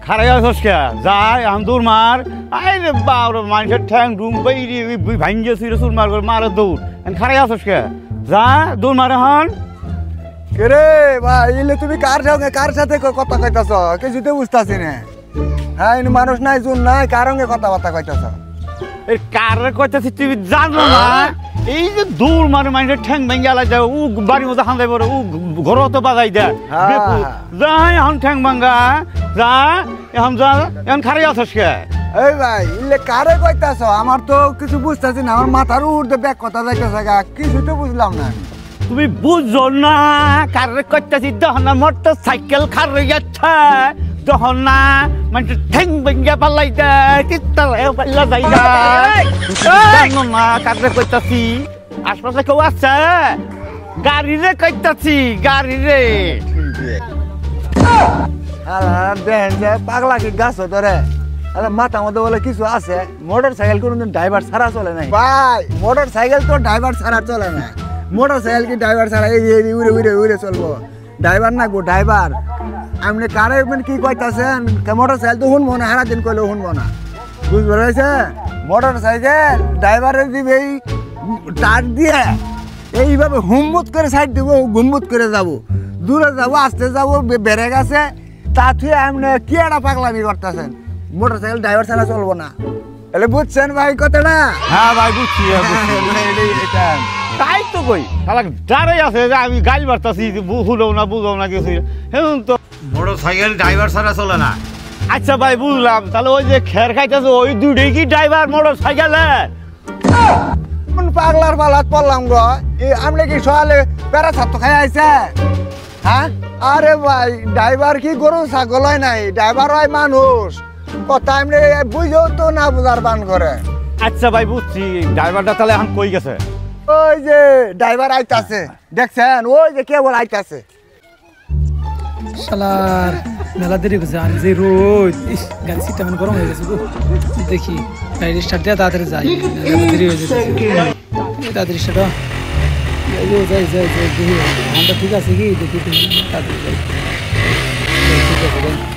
খারাই আছস কে যাই আম দৌড় মার আই রে বাবা মানুষের ঠ্যাং ডুম বাইরে ভাঙ্গে সুরে সুর মার করে মারে দৌড় খারাই আছস কে যা দৌড় মারে হন রে ভাই ইলে তুমি কার সাথে কথা কইতাছ কিছুতে বুঝতাছি না হ্যাঁ মানুষ নাই জুন নাই কার সঙ্গে কথাবার্তা কইতাছ এই কার কইতাছি তুমি জানো না এই যে দৌড় মারে মানুষের ঠ্যাং ভাঙ্গে আলা যায় ও বাড়ির মধ্যে হান্দাই পড়ে ও ঘর তো বাজাই দেয় যাই এখন ঠ্যাং ভাঙ্গা যা এখন যা এখন খারাই আছস কে এই ভাই ইলে কারে কইতাছ আমার তো কিছু বুঝতাছি না আমার মাথার উর্ধে ব্যাগ কথা যাইতাছে গা কিছু তো বুঝলাম না তুমি বুঝো না কারে কইতাছি যখন না মোটর সাইকেল খারে যাচ্ছে যখন না মানে ঠ্যাং ভেঙ্গে পাল্লাই দেয় তিত্তালে পাল্লা যাই জানো না কারে কইতাছি আশপাশে কেউ আছে গাড়ি রে কইতাছি গাড়ি রে দেখেন যে পাগলা কি গাছ ধরে মাথা মধ্যে বলে কিছু আছে মোটর সাইকেল কোনোদিন ড্রাইভার ছাড়া চলে নাই ভাই মোটর সাইকেল তো ড্রাইভার ছাড়া চলে না মোটর সাইকেল কি ড্রাইভার ছাড়া এই উড়ে উড়ে উড়ে চলবো ড্রাইভার না গো ড্রাইভার আপনি কারে কি কইতাছেন মোটর সাইকেল তো শুনবো না সারা দিন কইলে শুনবো না বুঝতে পেরেছে মোটর সাইকেল ড্রাইভারের দিবে এই টাক দিয়ে এইভাবে হুমমুত করে সাইড দিব গুনমুত করে যাব দূরে যাব আস্তে যাব বেড়ে গেছে তা তুই আপনি কি একটা পাগলামি করতেছেন মোটর সাইকেল ড্রাইভার ছাড়া চলবো না তাহলে বুঝছেন ভাই কথাটা হ্যাঁ ভাই বুঝছি তাই তো কই শালা ডারে আছে যে আমি গাল মারতাছি বুঝলো না বুঝো না কিছু এখন তো মোটর সাইকেল ড্রাইভার ছাড়া চলে না আচ্ছা ভাই বুঝলাম তাহলে ওই যে খের খাইতেছে ওই দুইটাই কি ড্রাইভার মোটর সাইকেলে পাগলার পালাত পড়লাম গো আপনি কি সকালে প্যারা ছাত্র খাই আইছে হ্যাঁ আরে ভাই ড্রাইভার কি গরু ছাগল হয় নাই ড্রাইভার হয় মানুষ কথা এমনি বুঝেও তো না বুঝার বান করে আচ্ছা ভাই বুঝছি ড্রাইভারটা তাহলে এখন কই গেছে ওই যে ড্রাইভার আইতাছে দেখছেন ওই যে কেবল আইতাছে শালার মেলা দেরি হয়েছে আর যে রোদ ইস গাড়ি সিটটা মানে গরম হয়ে গেছে গো দেখি গাড়ি স্টার্ট দিয়ে তাড়াতাড়ি যাই দেরি হয়ে যেতে তাড়াতাড়ি স্টার্ট যাই দেখি ঘন্টা ঠিক আছে কি দেখি তাড়াতাড়ি যাই ঠিক আছে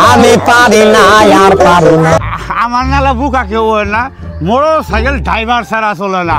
আমি পারি না আর পারি না আমার নালা বুকা কেউ না মোটর সাইকেল ড্রাইভার ছাড়া চলে না